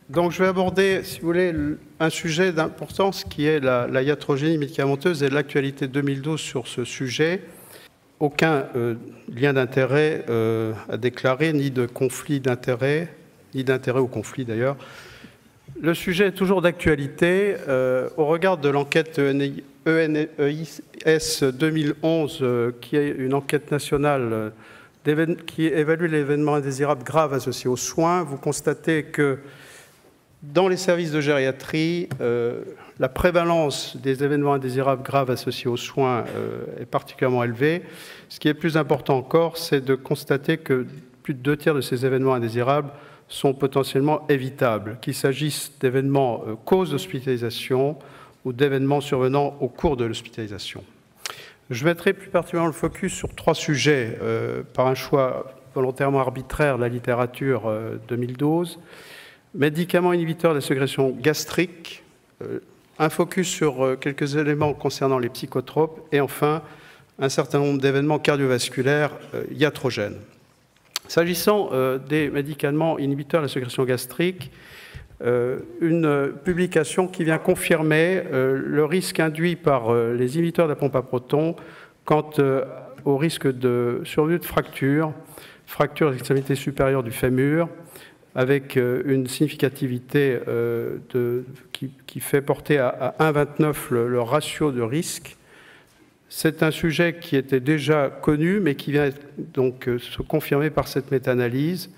Donc je vais aborder, si vous voulez, un sujet d'importance qui est la iatrogénie médicamenteuse et l'actualité 2012 sur ce sujet. Aucun lien d'intérêt à déclarer, ni de conflit d'intérêt, ni d'intérêt au conflit d'ailleurs. Le sujet est toujours d'actualité au regard de l'enquête ENEIS 2011, qui est une enquête nationale qui évalue l'événement indésirable grave associé aux soins. Vous constatez que dans les services de gériatrie, la prévalence des événements indésirables graves associés aux soins est particulièrement élevée. Ce qui est plus important encore, c'est de constater que plus de 2 tiers de ces événements indésirables sont potentiellement évitables, qu'il s'agisse d'événements cause d'hospitalisation ou d'événements survenant au cours de l'hospitalisation. Je mettrai plus particulièrement le focus sur 3 sujets par un choix volontairement arbitraire de la littérature 2012. Médicaments inhibiteurs de la sécrétion gastrique, un focus sur quelques éléments concernant les psychotropes et enfin un certain nombre d'événements cardiovasculaires iatrogènes. S'agissant des médicaments inhibiteurs de la sécrétion gastrique, une publication qui vient confirmer le risque induit par les inhibiteurs de la pompe à protons quant au risque de survenue de fracture de l'extrémité supérieure du fémur, avec une significativité qui fait porter à 1,29 le ratio de risque. C'est un sujet qui était déjà connu, mais qui vient donc se confirmer par cette méta-analyse.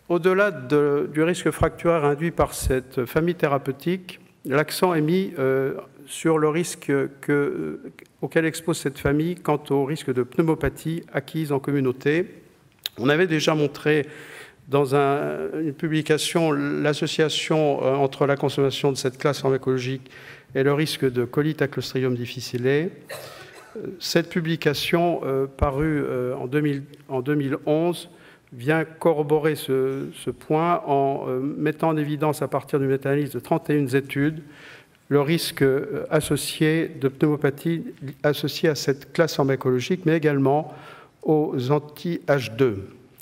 Au-delà du risque fracturaire induit par cette famille thérapeutique, l'accent est mis sur le risque auquel expose cette famille quant au risque de pneumopathie acquise en communauté. On avait déjà montré dans une publication l'association entre la consommation de cette classe pharmacologique et le risque de colite à Clostridium difficile. Cette publication, parue en 2011, vient corroborer ce point en mettant en évidence, à partir d'une méta-analyse de 31 études, le risque associé de pneumopathie associé à cette classe pharmacologique, mais également aux anti-H2.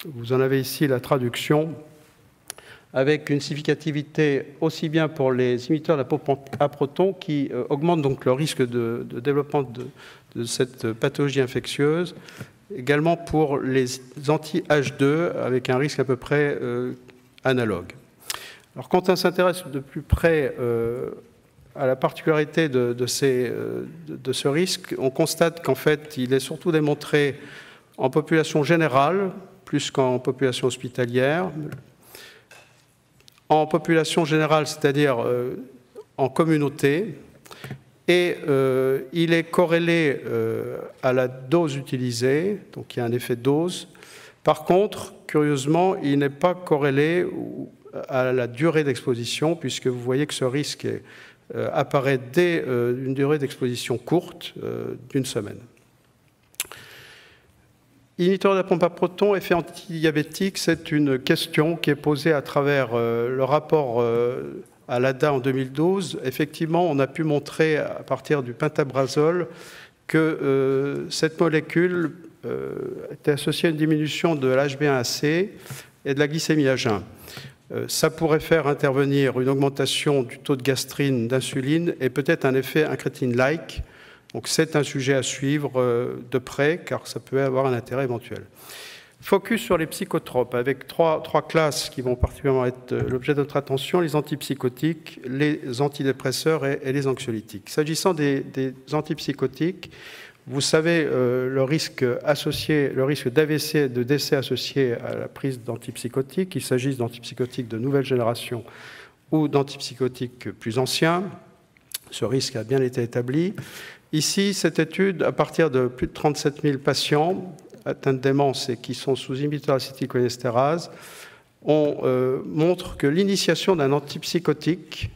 Vous en avez ici la traduction, avec une significativité aussi bien pour les inhibiteurs de la pompe à protons qui augmentent donc le risque de développement de cette pathologie infectieuse, également pour les anti-H2 avec un risque à peu près analogue. Alors quand on s'intéresse de plus près à la particularité de ce risque, on constate qu'en fait il est surtout démontré en population générale plus qu'en population hospitalière. En population générale, c'est-à-dire en communauté, et il est corrélé à la dose utilisée, donc il y a un effet dose. Par contre, curieusement, il n'est pas corrélé à la durée d'exposition, puisque vous voyez que ce risque apparaît dès une durée d'exposition courte d'1 semaine. Inhibiteur de la pompe à protons, effet antidiabétique, c'est une question qui est posée à travers le rapport à l'ADA en 2012. Effectivement, on a pu montrer à partir du pentabrazole que cette molécule était associée à une diminution de l'HbA1c et de la glycémie à jeun. Ça pourrait faire intervenir une augmentation du taux de gastrine, d'insuline et peut-être un effet incrétine-like. Donc c'est un sujet à suivre de près, car ça peut avoir un intérêt éventuel. Focus sur les psychotropes, avec trois classes qui vont particulièrement être l'objet de notre attention, les antipsychotiques, les antidépresseurs et les anxiolytiques. S'agissant des antipsychotiques, vous savez le risque associé, le risque d'AVC et de décès associé à la prise d'antipsychotiques, qu'il s'agisse d'antipsychotiques de nouvelle génération ou d'antipsychotiques plus anciens. Ce risque a bien été établi. Ici, cette étude, à partir de plus de 37 000 patients atteints de démence et qui sont sous inhibiteur acétylcholiestérase, montre que l'initiation d'un antipsychotique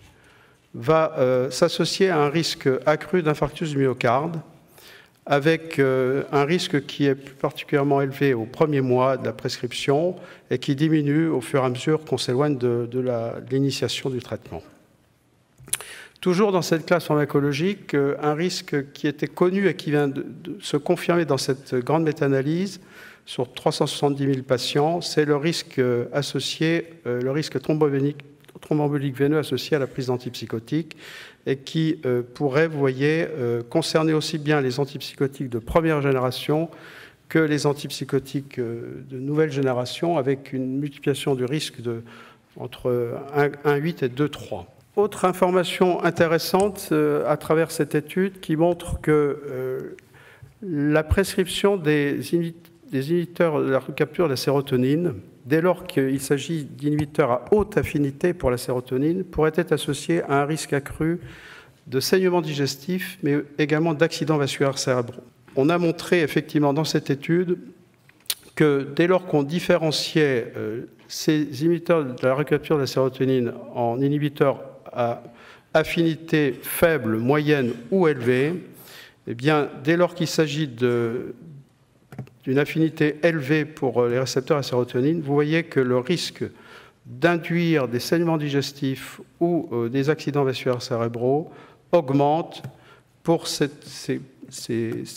va s'associer à un risque accru d'infarctus du myocarde, avec un risque qui est plus particulièrement élevé au premier mois de la prescription et qui diminue au fur et à mesure qu'on s'éloigne de l'initiation du traitement. Toujours dans cette classe pharmacologique, un risque qui était connu et qui vient de se confirmer dans cette grande méta-analyse sur 370 000 patients, c'est le risque associé, le risque thromboembolique veineux associé à la prise d'antipsychotiques et qui pourrait, vous voyez, concerner aussi bien les antipsychotiques de première génération que les antipsychotiques de nouvelle génération, avec une multiplication du risque entre 1,8 et 2,3. Autre information intéressante à travers cette étude qui montre que la prescription des inhibiteurs de la recapture de la sérotonine, dès lors qu'il s'agit d'inhibiteurs à haute affinité pour la sérotonine, pourrait être associée à un risque accru de saignement digestif, mais également d'accidents vasculaires cérébraux. On a montré effectivement dans cette étude que dès lors qu'on différenciait ces inhibiteurs de la recapture de la sérotonine en inhibiteurs à affinité faible, moyenne ou élevée, eh bien, dès lors qu'il s'agit d'une affinité élevée pour les récepteurs à sérotonine, vous voyez que le risque d'induire des saignements digestifs ou des accidents vasculaires cérébraux augmente pour ces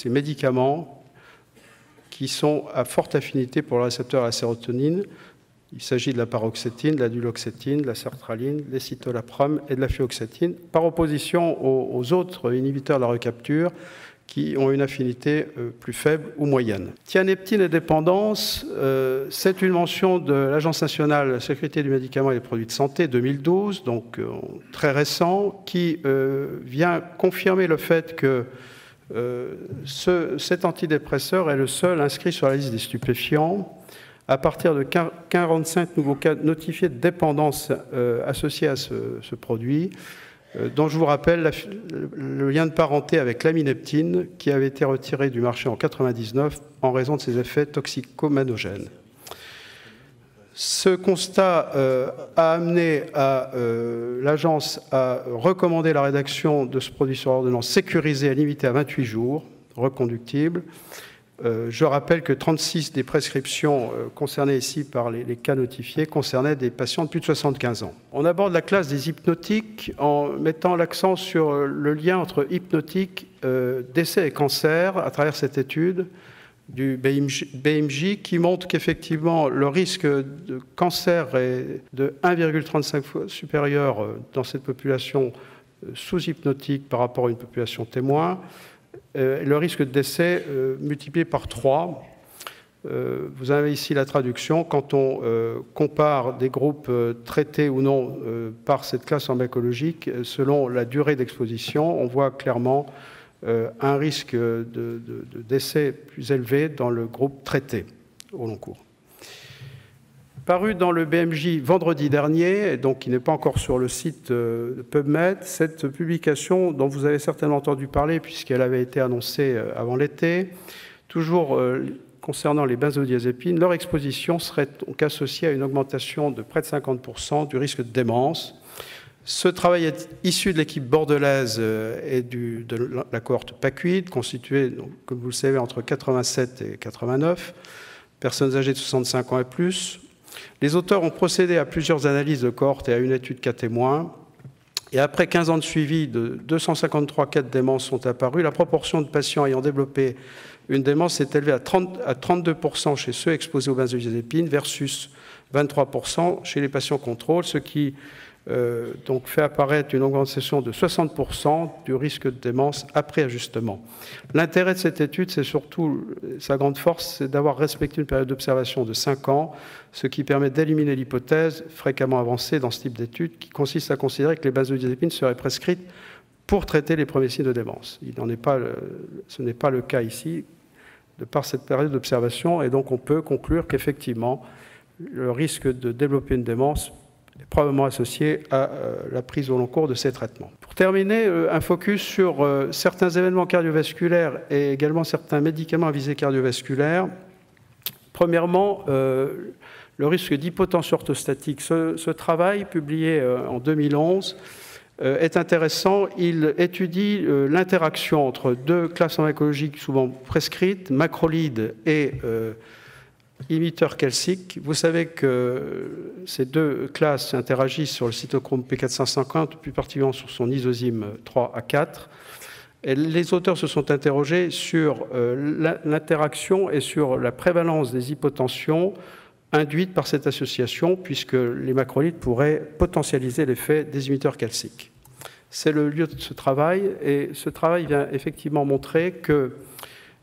médicaments qui sont à forte affinité pour le récepteur à la sérotonine. Il s'agit de la paroxétine, de la duloxétine, de la sertraline, de l'escitalopram et de la fluoxétine, par opposition aux autres inhibiteurs de la recapture qui ont une affinité plus faible ou moyenne. Tianeptine et dépendance, c'est une mention de l'Agence nationale de la sécurité du médicament et des produits de santé 2012, donc très récent, qui vient confirmer le fait que cet antidépresseur est le seul inscrit sur la liste des stupéfiants à partir de 45 nouveaux cas notifiés de dépendance associés à ce produit, dont je vous rappelle le lien de parenté avec l'amineptine qui avait été retiré du marché en 1999 en raison de ses effets toxicomanogènes. Ce constat a amené l'agence à recommander la rédaction de ce produit sur ordonnance sécurisé et limité à 28 jours, reconductible. Je rappelle que 36 des prescriptions concernées ici par les cas notifiés concernaient des patients de plus de 75 ans. On aborde la classe des hypnotiques en mettant l'accent sur le lien entre hypnotique, décès et cancer à travers cette étude du BMJ qui montre qu'effectivement le risque de cancer est de 1,35 fois supérieur dans cette population sous-hypnotique par rapport à une population témoin. Le risque de décès multiplié par 3. Vous avez ici la traduction. Quand on compare des groupes traités ou non par cette classe pharmacologique, selon la durée d'exposition, on voit clairement un risque de décès plus élevé dans le groupe traité au long cours. Paru dans le BMJ vendredi dernier, donc qui n'est pas encore sur le site de PubMed, cette publication dont vous avez certainement entendu parler puisqu'elle avait été annoncée avant l'été, toujours concernant les benzodiazépines, leur exposition serait donc associée à une augmentation de près de 50% du risque de démence. Ce travail est issu de l'équipe bordelaise et de la cohorte PACUID, constituée, donc, comme vous le savez, entre 87 et 89, personnes âgées de 65 ans et plus. Les auteurs ont procédé à plusieurs analyses de cohorte et à une étude cas témoins. Et après 15 ans de suivi, de 253 cas de démence sont apparus. La proportion de patients ayant développé une démence s'est élevée à 32% chez ceux exposés aux benzodiazépines versus 23% chez les patients contrôle, ce qui donc fait apparaître une augmentation de 60% du risque de démence après ajustement. L'intérêt de cette étude, c'est surtout, sa grande force, c'est d'avoir respecté une période d'observation de 5 ans, ce qui permet d'éliminer l'hypothèse fréquemment avancée dans ce type d'étude qui consiste à considérer que les benzodiazépines seraient prescrites pour traiter les premiers signes de démence. Ce n'est pas le cas ici, de par cette période d'observation, et donc on peut conclure qu'effectivement, le risque de développer une démence est probablement associé à la prise au long cours de ces traitements. Pour terminer, un focus sur certains événements cardiovasculaires et également certains médicaments à visée cardiovasculaire. Premièrement, le risque d'hypotension orthostatique. Ce travail, publié en 2011, est intéressant. Il étudie l'interaction entre deux classes pharmacologiques souvent prescrites, macrolides et inhibiteurs calciques. Vous savez que ces deux classes interagissent sur le cytochrome P450, plus particulièrement sur son isozyme 3A4. Et les auteurs se sont interrogés sur l'interaction et sur la prévalence des hypotensions induites par cette association, puisque les macrolides pourraient potentialiser l'effet des inhibiteurs calciques. C'est le lieu de ce travail, et ce travail vient effectivement montrer que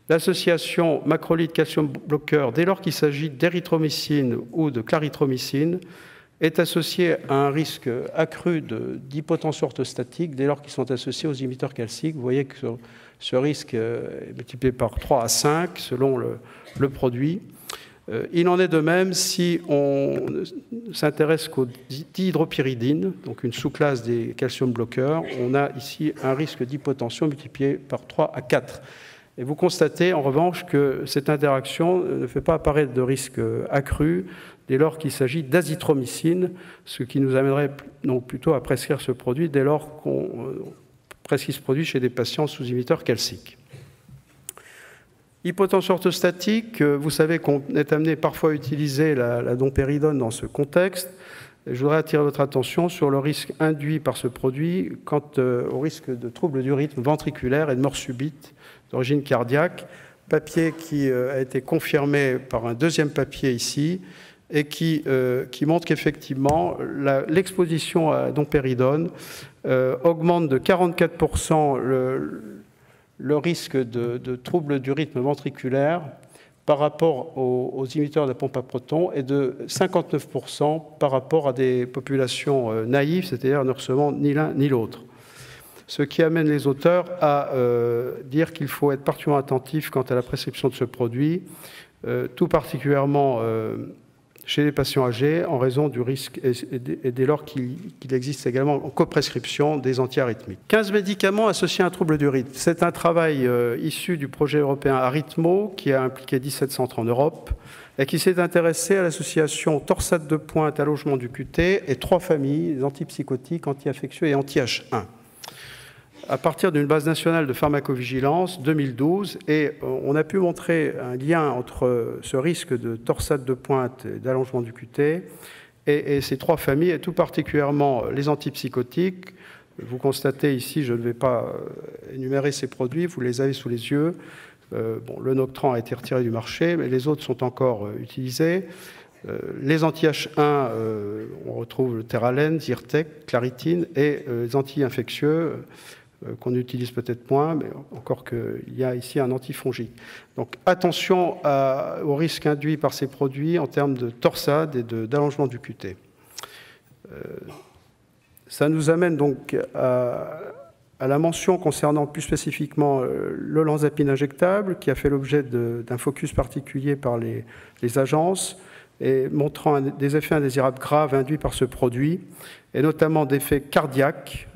l'association macrolide calcium bloqueur, dès lors qu'il s'agit d'érythromycine ou de clarithromycine, est associée à un risque accru d'hypotension orthostatique dès lors qu'ils sont associés aux inhibiteurs calciques. Vous voyez que ce risque est multiplié par 3 à 5 selon le produit. Il en est de même si on s'intéresse qu'aux dihydropyridines, donc une sous-classe des calcium bloqueurs. On a ici un risque d'hypotension multiplié par 3 à 4. Et vous constatez en revanche que cette interaction ne fait pas apparaître de risque accru dès lors qu'il s'agit d'azithromycine, ce qui nous amènerait donc plutôt à prescrire ce produit dès lors qu'on prescrit ce produit chez des patients sous inhibiteurs calciques. Hypotension orthostatique, vous savez qu'on est amené parfois à utiliser la dompéridone dans ce contexte. Je voudrais attirer votre attention sur le risque induit par ce produit quant au risque de troubles du rythme ventriculaire et de mort subite d'origine cardiaque, papier qui a été confirmé par un deuxième papier ici et qui montre qu'effectivement l'exposition à dompéridone augmente de 44% le risque de troubles du rythme ventriculaire par rapport aux inhibiteurs de la pompe à protons et de 59% par rapport à des populations naïves, c'est-à-dire ne recevant ni l'un ni l'autre. Ce qui amène les auteurs à dire qu'il faut être particulièrement attentif quant à la prescription de ce produit, tout particulièrement chez les patients âgés, en raison du risque et dès lors qu'il existe également en coprescription des antiarythmiques. 15 médicaments associés à un trouble du rythme. C'est un travail issu du projet européen Arythmo, qui a impliqué 17 centres en Europe, et qui s'est intéressé à l'association torsade de pointe, allongement du QT, et 3 familles, antipsychotiques, anti-infectieux et anti-H1. À partir d'une base nationale de pharmacovigilance 2012, et on a pu montrer un lien entre ce risque de torsade de pointe et d'allongement du QT et ces 3 familles, et tout particulièrement les antipsychotiques. Vous constatez ici, je ne vais pas énumérer ces produits, vous les avez sous les yeux. Le Noctran a été retiré du marché, mais les autres sont encore utilisés. Les anti-H1, on retrouve le Terralen, Zyrtec, Claritine, et les anti-infectieux, qu'on utilise peut-être moins, mais encore qu'il y a ici un antifongique. Donc attention au risque induit par ces produits en termes de torsade et d'allongement du QT. Ça nous amène donc à la mention concernant plus spécifiquement l'olanzapine injectable, qui a fait l'objet d'un focus particulier par les agences, et montrant des effets indésirables graves induits par ce produit, et notamment d'effets cardiaques,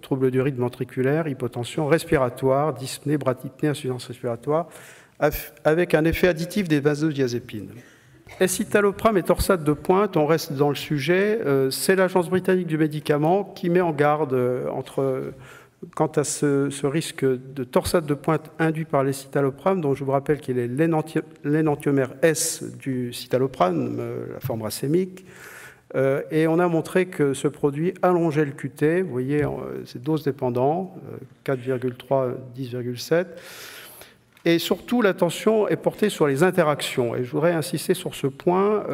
troubles du rythme ventriculaire, hypotension, respiratoire, dyspnée, bradypnée, insuffisance respiratoire, avec un effet additif des benzodiazépines. Escitalopram et torsade de pointe, on reste dans le sujet, c'est l'Agence britannique du médicament qui met en garde quant à ce risque de torsade de pointe induit par l'escitalopram, dont je vous rappelle qu'il est l'énantiomère S du citalopram, la forme racémique. Et on a montré que ce produit allongeait le QT, vous voyez, c'est dose dépendant, 4,3, 10,7. Et surtout, l'attention est portée sur les interactions. Et je voudrais insister sur ce point.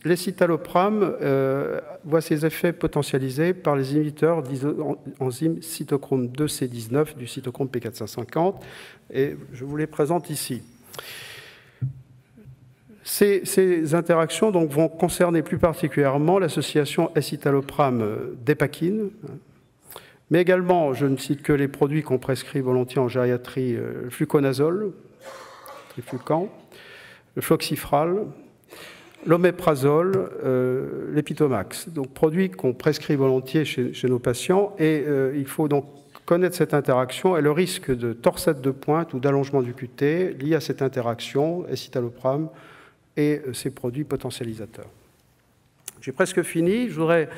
L'escitalopram voit ses effets potentialisés par les inhibiteurs d'enzyme cytochrome 2C19 du cytochrome P450. Et je vous les présente ici. Ces interactions donc, vont concerner plus particulièrement l'association escitalopram-dépakine, mais également, je ne cite que les produits qu'on prescrit volontiers en gériatrie, le fluconazole, triflucan, le floxifral, l'oméprazole, l'épitomax. Donc produits qu'on prescrit volontiers chez nos patients, et il faut donc connaître cette interaction et le risque de torsade de pointe ou d'allongement du QT lié à cette interaction, escitalopram, et ces produits potentialisateurs. J'ai presque fini. Je voudrais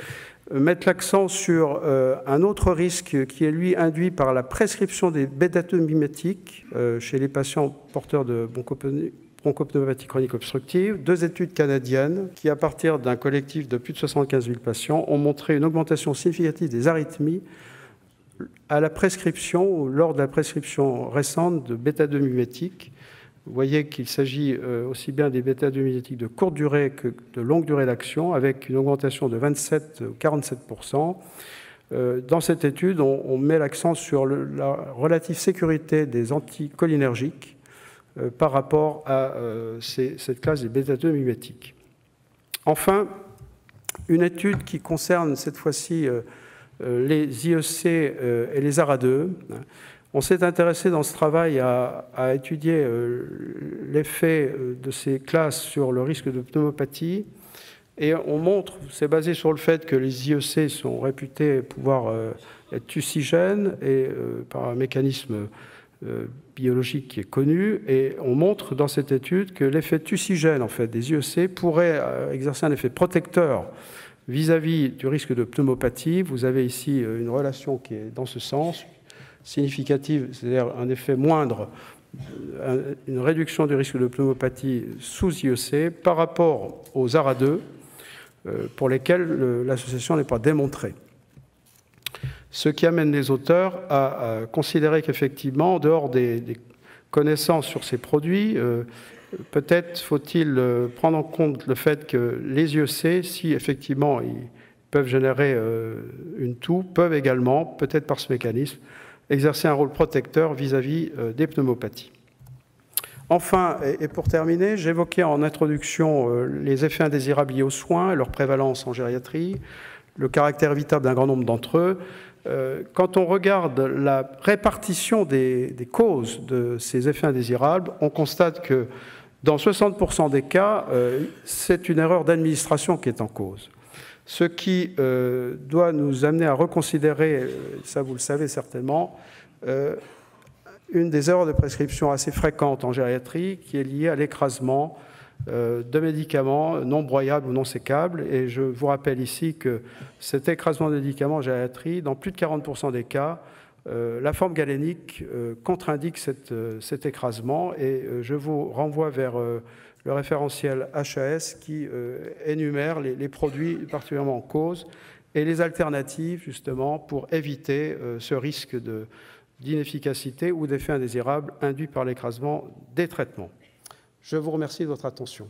mettre l'accent sur un autre risque qui est, lui, induit par la prescription des bêta-2 mimetiques chez les patients porteurs de bronchopneumopathie chronique obstructive. 2 études canadiennes qui, à partir d'un collectif de plus de 75 000 patients, ont montré une augmentation significative des arythmies à la prescription, ou lors de la prescription récente de bêta-2 mimétiques. Vous voyez qu'il s'agit aussi bien des bêta-2 mimétiques de courte durée que de longue durée d'action, avec une augmentation de 27 ou 47%. Dans cette étude, on met l'accent sur la relative sécurité des anticholinergiques par rapport à cette classe des bêta-2 mimétiques. Enfin, une étude qui concerne cette fois-ci les IEC et les ARA2. On s'est intéressé dans ce travail à étudier l'effet de ces classes sur le risque de pneumopathie. Et on montre, c'est basé sur le fait que les IEC sont réputés pouvoir être tussigènes et par un mécanisme biologique qui est connu. Et on montre dans cette étude que l'effet tussigène en fait, des IEC pourrait exercer un effet protecteur vis-à-vis du risque de pneumopathie. Vous avez ici une relation qui est dans ce sens, significative, c'est-à-dire un effet moindre, une réduction du risque de pneumopathie sous IEC par rapport aux ARA2, pour lesquels l'association n'est pas démontrée. Ce qui amène les auteurs à considérer qu'effectivement, en dehors des connaissances sur ces produits, peut-être faut-il prendre en compte le fait que les IEC, si effectivement ils peuvent générer une toux, peuvent également, peut-être par ce mécanisme, exercer un rôle protecteur vis-à-vis des pneumopathies. Enfin, et pour terminer, j'évoquais en introduction les effets indésirables liés aux soins, leur prévalence en gériatrie, le caractère évitable d'un grand nombre d'entre eux. Quand on regarde la répartition des causes de ces effets indésirables, on constate que dans 60% des cas, c'est une erreur d'administration qui est en cause. Ce qui doit nous amener à reconsidérer, ça vous le savez certainement, une des erreurs de prescription assez fréquentes en gériatrie qui est liée à l'écrasement de médicaments non broyables ou non sécables. Et je vous rappelle ici que cet écrasement de médicaments en gériatrie, dans plus de 40% des cas, la forme galénique contre-indique cet écrasement. Et je vous renvoie vers le référentiel HAS qui énumère les produits particulièrement en cause et les alternatives justement pour éviter ce risque d'inefficacité ou d'effet indésirable induit par l'écrasement des traitements. Je vous remercie de votre attention.